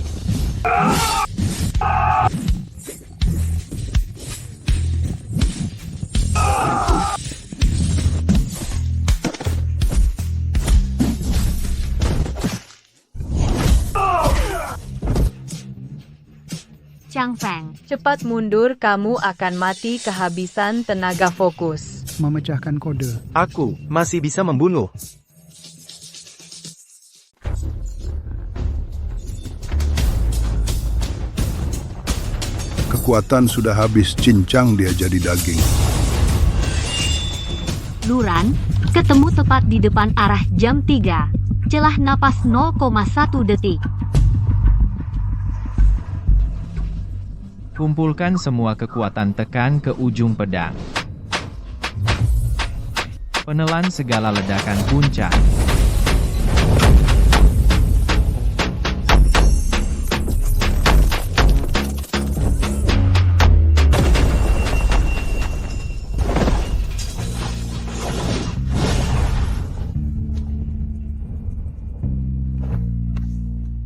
Changfeng, Cepat mundur, kamu akan mati kehabisan tenaga fokus. Memecahkan kode. Aku masih bisa membunuh. Kekuatan sudah habis, cincang dia jadi daging. Luran, ketemu tepat di depan arah jam 3. Celah napas 0,1 detik. kumpulkan semua kekuatan tekan ke ujung pedang. Penelan segala ledakan puncak.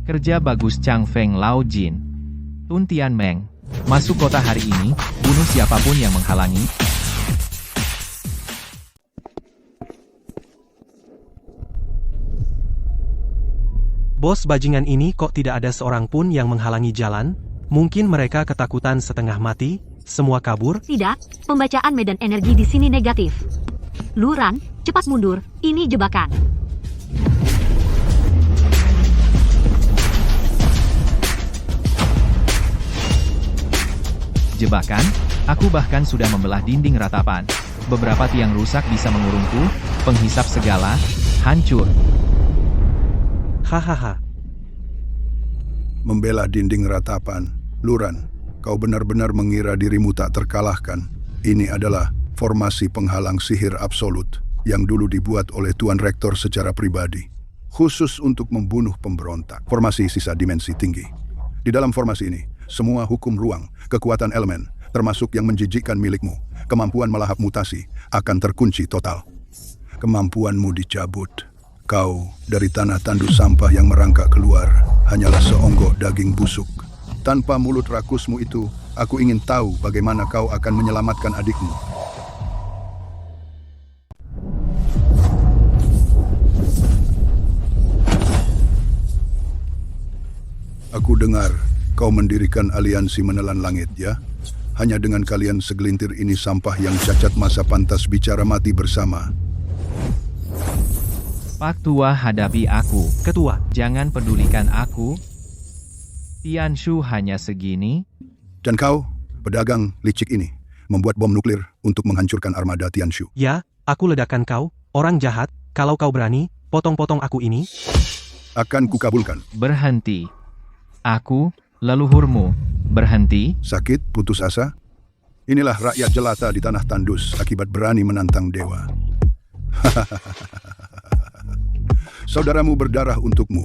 Kerja bagus Changfeng Lao Jin. Tun Tianmeng, masuk kota hari ini, bunuh siapapun yang menghalangi. Bos bajingan ini kok tidak ada seorang pun yang menghalangi jalan? Mungkin mereka ketakutan setengah mati, semua kabur? Tidak, pembacaan medan energi di sini negatif. Luran, cepat mundur, ini jebakan. Jebakan? Aku bahkan sudah membelah dinding ratapan. Beberapa tiang rusak bisa mengurungku, penghisap segala, hancur. Hahaha. Membela dinding ratapan. Luran, kau benar-benar mengira dirimu tak terkalahkan. Ini adalah formasi penghalang sihir absolut yang dulu dibuat oleh Tuan Rektor secara pribadi. Khusus untuk membunuh pemberontak. Formasi sisa dimensi tinggi. Di dalam formasi ini, semua hukum ruang, kekuatan elemen, termasuk yang menjijikkan milikmu, kemampuan melahap mutasi, akan terkunci total. Kemampuanmu dicabut. Kau, dari tanah tandus sampah yang merangkak keluar, hanyalah seonggok daging busuk. Tanpa mulut rakusmu itu, aku ingin tahu bagaimana kau akan menyelamatkan adikmu. Aku dengar kau mendirikan aliansi menelan langit, ya? Hanya dengan kalian segelintir ini sampah yang cacat masa pantas bicara mati bersama. Pak Tua hadapi aku. Ketua, jangan pedulikan aku. Tianshu hanya segini. Dan kau, pedagang licik ini, membuat bom nuklir untuk menghancurkan armada Tianshu. Ya, aku ledakan kau, orang jahat. Kalau kau berani, potong-potong aku ini. Akan kukabulkan. Berhenti. Aku, leluhurmu, berhenti. Sakit, putus asa? Inilah rakyat jelata di tanah tandus akibat berani menantang dewa. Saudaramu berdarah untukmu,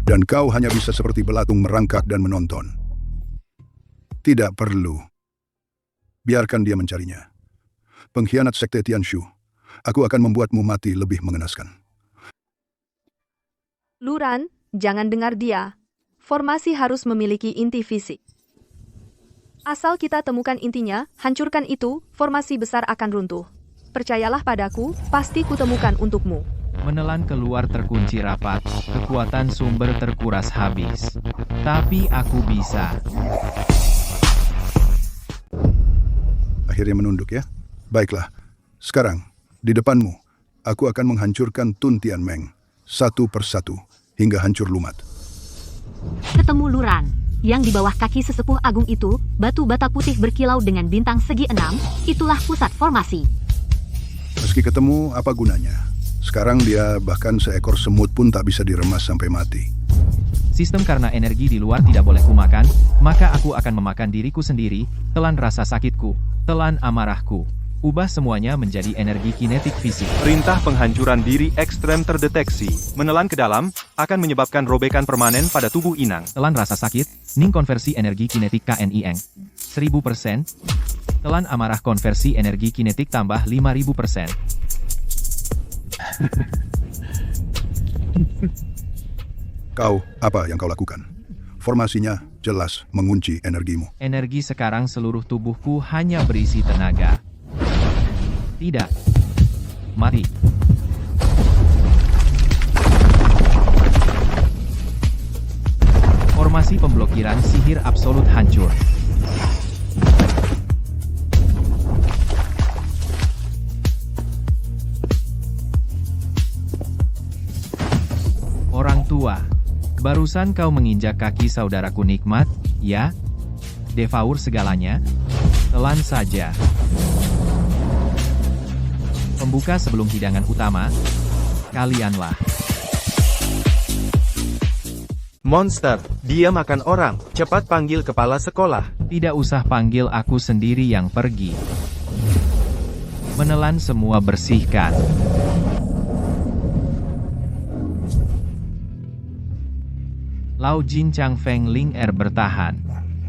dan kau hanya bisa seperti belatung merangkak dan menonton. Tidak perlu. Biarkan dia mencarinya. Pengkhianat Sekte Tianshu, aku akan membuatmu mati lebih mengenaskan. Luran, jangan dengar dia. Formasi harus memiliki inti fisik. Asal kita temukan intinya, hancurkan itu, formasi besar akan runtuh. Percayalah padaku, pasti kutemukan untukmu. Menelan keluar terkunci rapat, kekuatan sumber terkuras habis. Tapi aku bisa. Akhirnya menunduk, ya? Baiklah. Sekarang, di depanmu, aku akan menghancurkan Tun Tianmeng, satu persatu, hingga hancur lumat. Ketemu Luran, yang di bawah kaki sesepuh agung itu, batu bata putih berkilau dengan bintang segi 6, itulah pusat formasi. Meski ketemu, apa gunanya? Sekarang dia bahkan seekor semut pun tak bisa diremas sampai mati. Sistem karena energi di luar tidak boleh kumakan, maka aku akan memakan diriku sendiri, telan rasa sakitku, telan amarahku. Ubah semuanya menjadi energi kinetik fisik. Perintah penghancuran diri ekstrem terdeteksi. Menelan ke dalam, akan menyebabkan robekan permanen pada tubuh inang. Telan rasa sakit, Ning konversi energi kinetik KNIeng. 1000%. Telan amarah konversi energi kinetik tambah 5000%. Apa yang kau lakukan? Formasinya jelas mengunci energimu. Energi sekarang seluruh tubuhku hanya berisi tenaga. Tidak. Mati. Formasi pemblokiran sihir absolut hancur. Orang tua, barusan kau menginjak kaki saudaraku Nikmat, ya? Devour segalanya? Telan saja. Pembuka sebelum hidangan utama, kalianlah. Monster, dia makan orang. Cepat panggil kepala sekolah. Tidak usah panggil aku sendiri yang pergi. Menelan semua bersihkan. Lao Jin Chang Feng Ling Er bertahan.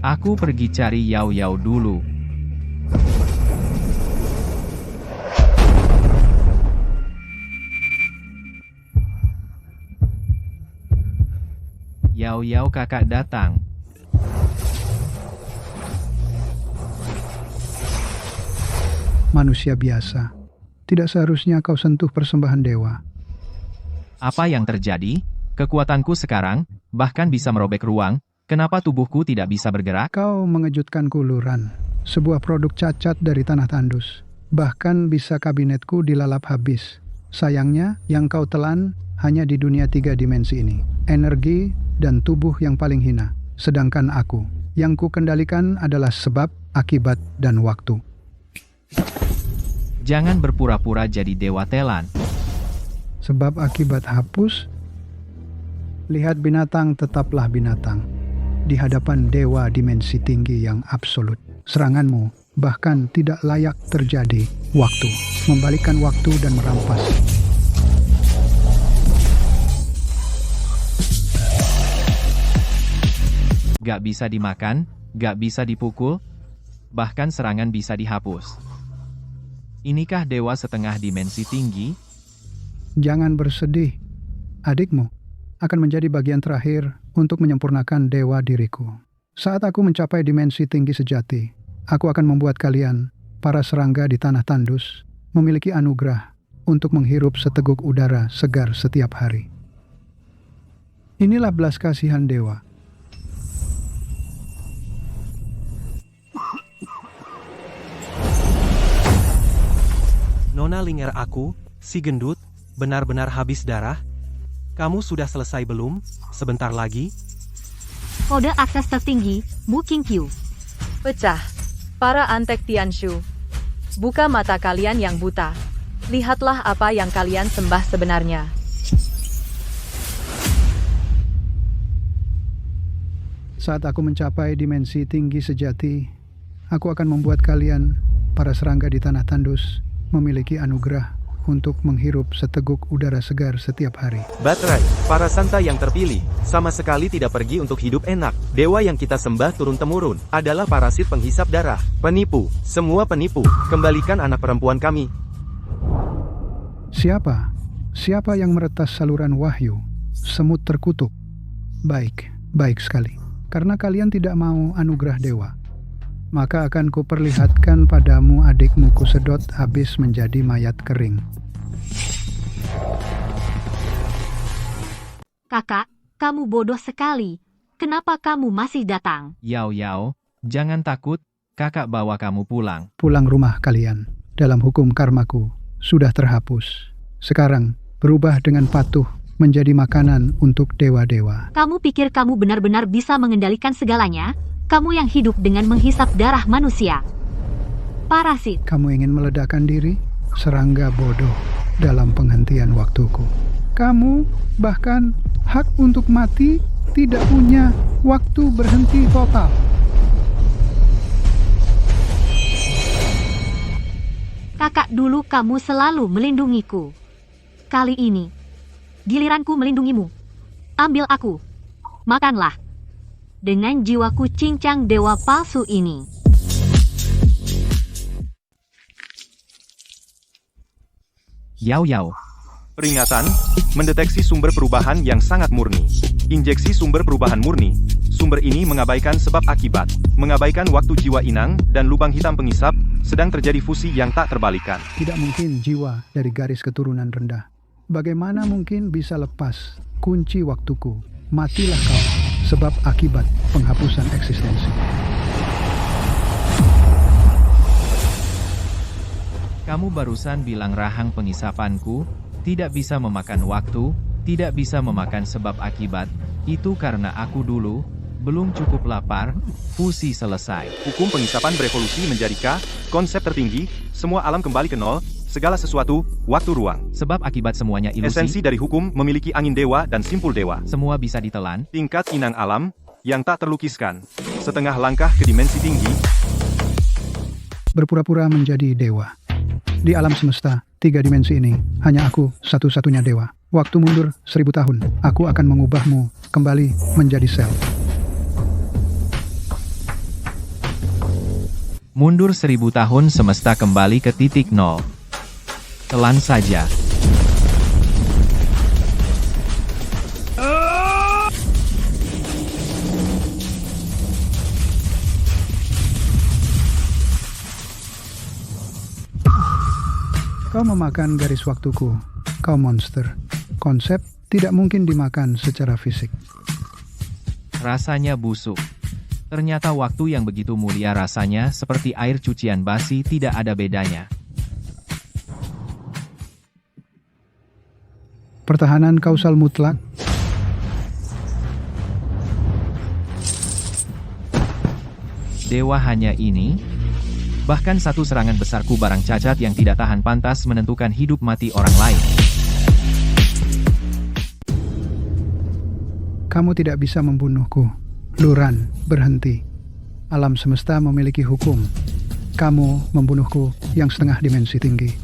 Aku pergi cari Yao Yao dulu. Yao Yao kakak datang. Manusia biasa. Tidak seharusnya kau sentuh persembahan dewa. Apa yang terjadi? Kekuatanku sekarang, bahkan bisa merobek ruang, kenapa tubuhku tidak bisa bergerak? Kau mengejutkanku, Luran. Sebuah produk cacat dari tanah tandus. Bahkan bisa kabinetku dilalap habis. Sayangnya, yang kau telan hanya di dunia 3 dimensi ini. Energi dan tubuh yang paling hina. Sedangkan aku, yang ku kendalikan adalah sebab, akibat, dan waktu. Jangan berpura-pura jadi dewa telan. Sebab akibat hapus, lihat binatang tetaplah binatang. Di hadapan dewa dimensi tinggi yang absolut. Seranganmu bahkan tidak layak terjadi. Waktu. Membalikkan waktu dan merampas. Gak bisa dimakan, gak bisa dipukul, bahkan serangan bisa dihapus. Inikah dewa setengah dimensi tinggi? Jangan bersedih. Adikmu akan menjadi bagian terakhir untuk menyempurnakan dewa diriku. Saat aku mencapai dimensi tinggi sejati, aku akan membuat kalian, para serangga di tanah tandus, memiliki anugerah untuk menghirup seteguk udara segar setiap hari. Inilah belas kasihan dewa. Nona Linger aku, si gendut, benar-benar habis darah. Kamu sudah selesai belum? Sebentar lagi. Kode akses tertinggi, Booking Queue. Pecah. Para antek Tianshu. Buka mata kalian yang buta. Lihatlah apa yang kalian sembah sebenarnya. Saat aku mencapai dimensi tinggi sejati, aku akan membuat kalian, para serangga di tanah tandus, memiliki anugerah untuk menghirup seteguk udara segar setiap hari. Baterai, para santa yang terpilih, sama sekali tidak pergi untuk hidup enak. Dewa yang kita sembah turun-temurun adalah parasit penghisap darah, penipu, semua penipu. Kembalikan anak perempuan kami. Siapa? Siapa yang meretas saluran wahyu? Semut terkutuk. Baik, baik sekali. Karena kalian tidak mau anugerah dewa, maka akan kuperlihatkan padamu adikmu kusedot habis menjadi mayat kering. Kakak, kamu bodoh sekali. Kenapa kamu masih datang? Yao Yao, jangan takut, kakak bawa kamu pulang. Pulang rumah kalian, dalam hukum karmaku, sudah terhapus. Sekarang, berubah dengan patuh menjadi makanan untuk dewa-dewa. Kamu pikir kamu benar-benar bisa mengendalikan segalanya? Kamu yang hidup dengan menghisap darah manusia. Parasit. Kamu ingin meledakkan diri? Serangga bodoh dalam penghentian waktuku. Kamu bahkan hak untuk mati tidak punya waktu berhenti total. Kakak dulu kamu selalu melindungiku. Kali ini, giliranku melindungimu. Ambil aku. Makanlah. Dengan jiwaku cincang dewa palsu ini. Yao Yao. Peringatan, mendeteksi sumber perubahan yang sangat murni. Injeksi sumber perubahan murni. Sumber ini mengabaikan sebab akibat, mengabaikan waktu jiwa inang, dan lubang hitam pengisap, sedang terjadi fusi yang tak terbalikan. Tidak mungkin jiwa dari garis keturunan rendah. Bagaimana mungkin bisa lepas kunci waktuku? Matilah kau, sebab akibat penghapusan eksistensi. Kamu barusan bilang rahang pengisapanku tidak bisa memakan waktu, tidak bisa memakan sebab akibat. Itu karena aku dulu belum cukup lapar. Fusi selesai. Hukum pengisapan berevolusi menjadi K, konsep tertinggi, semua alam kembali ke nol, segala sesuatu, waktu ruang. Sebab akibat semuanya ilusi. Esensi dari hukum memiliki angin dewa dan simpul dewa. Semua bisa ditelan. Tingkat inang alam yang tak terlukiskan. Setengah langkah ke dimensi tinggi. Berpura-pura menjadi dewa. Di alam semesta, 3 dimensi ini, hanya aku satu-satunya dewa. Waktu mundur 1000 tahun, aku akan mengubahmu kembali menjadi sel. Mundur 1000 tahun semesta kembali ke titik nol. Telan saja. Kau memakan garis waktuku. Kau monster. Konsep tidak mungkin dimakan secara fisik. Rasanya busuk. Ternyata waktu yang begitu mulia rasanya seperti air cucian basi, tidak ada bedanya. Pertahanan kausal mutlak. Dewa hanya ini. Bahkan satu serangan besarku barang cacat yang tidak tahan pantas menentukan hidup mati orang lain. Kamu tidak bisa membunuhku. Luran, berhenti. Alam semesta memiliki hukum. Kamu membunuhku yang setengah dimensi tinggi.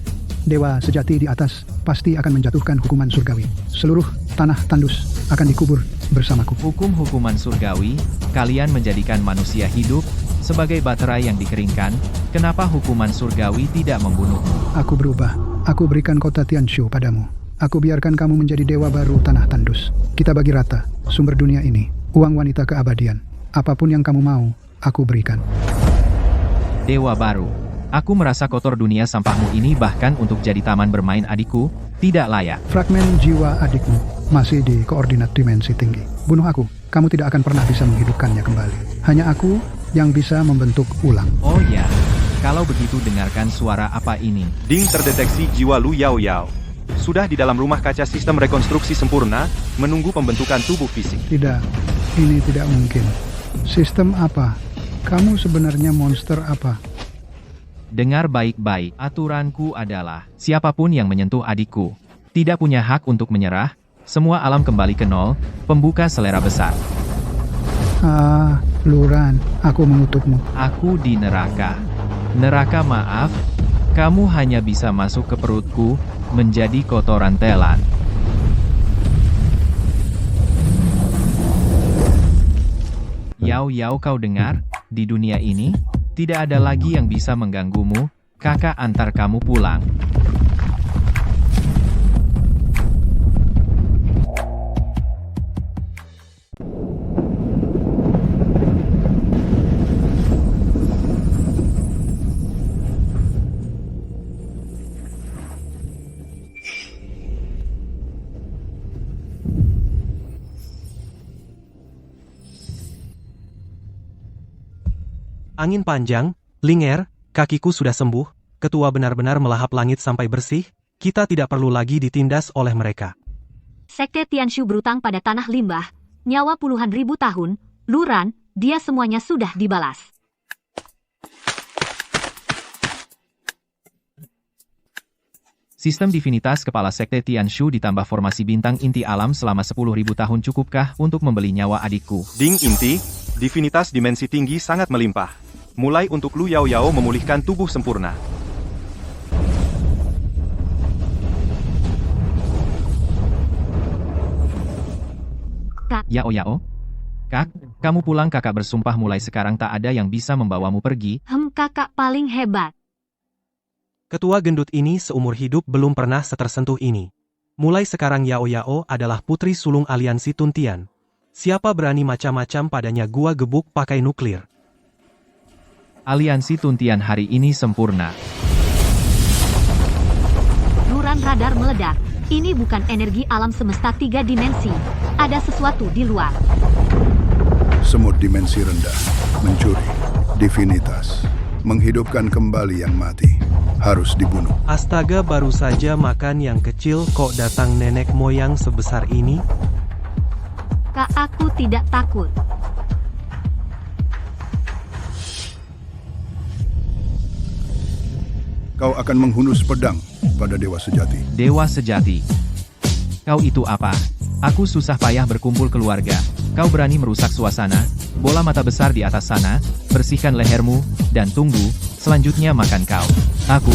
Dewa sejati di atas pasti akan menjatuhkan hukuman surgawi. Seluruh tanah tandus akan dikubur bersamaku. Hukum hukuman surgawi, kalian menjadikan manusia hidup sebagai baterai yang dikeringkan. Kenapa hukuman surgawi tidak membunuhmu? Aku berubah. Aku berikan kota Tianshu padamu. Aku biarkan kamu menjadi dewa baru tanah tandus. Kita bagi rata sumber dunia ini, uang wanita keabadian. Apapun yang kamu mau, aku berikan. Dewa baru. Aku merasa kotor dunia sampahmu ini, bahkan untuk jadi taman bermain adikku, tidak layak. Fragmen jiwa adikmu masih di koordinat dimensi tinggi. Bunuh aku, kamu tidak akan pernah bisa menghidupkannya kembali. Hanya aku yang bisa membentuk ulang. Oh ya, kalau begitu dengarkan suara apa ini. Ding, terdeteksi jiwa Lu Yao Yao. Sudah di dalam rumah kaca sistem rekonstruksi sempurna, menunggu pembentukan tubuh fisik. Tidak, ini tidak mungkin. Sistem apa? Kamu sebenarnya monster apa? Dengar baik-baik, aturanku adalah, siapapun yang menyentuh adikku, tidak punya hak untuk menyerah, semua alam kembali ke nol, pembuka selera besar. Ah, Luran, aku mengutukmu. Aku di neraka. Neraka maaf, kamu hanya bisa masuk ke perutku, menjadi kotoran telan. Yao Yao, kau dengar? Di dunia ini, tidak ada lagi yang bisa mengganggumu. Kakak antar kamu pulang. Angin panjang, Linger, kakiku sudah sembuh, ketua benar-benar melahap langit sampai bersih, kita tidak perlu lagi ditindas oleh mereka. Sekte Tianshu berutang pada tanah limbah, nyawa puluhan ribu tahun, Luran, dia semuanya sudah dibalas. Sistem divinitas kepala Sekte Tianshu ditambah formasi bintang inti alam selama 10.000 tahun cukupkah untuk membeli nyawa adikku? Ding inti, divinitas dimensi tinggi sangat melimpah. Mulai untuk Lu Yao Yao memulihkan tubuh sempurna. Kak. Yao Yao? Kak, kamu pulang, kakak bersumpah mulai sekarang tak ada yang bisa membawamu pergi. Kakak paling hebat. Ketua gendut ini seumur hidup belum pernah setersentuh ini. Mulai sekarang Yao Yao adalah putri sulung aliansi Tuntian. Siapa berani macam-macam padanya gua gebuk pakai nuklir. Aliansi Tuntian hari ini sempurna. Luran radar meledak. Ini bukan energi alam semesta 3 dimensi. Ada sesuatu di luar. Semut dimensi rendah, mencuri, divinitas, menghidupkan kembali yang mati, harus dibunuh. Astaga, baru saja makan yang kecil kok datang nenek moyang sebesar ini? Kak, aku tidak takut. Kau akan menghunus pedang pada Dewa Sejati. Dewa Sejati. Kau itu apa? Aku susah payah berkumpul keluarga. Kau berani merusak suasana? Bola mata besar di atas sana, bersihkan lehermu, dan tunggu, selanjutnya makan kau. Aku,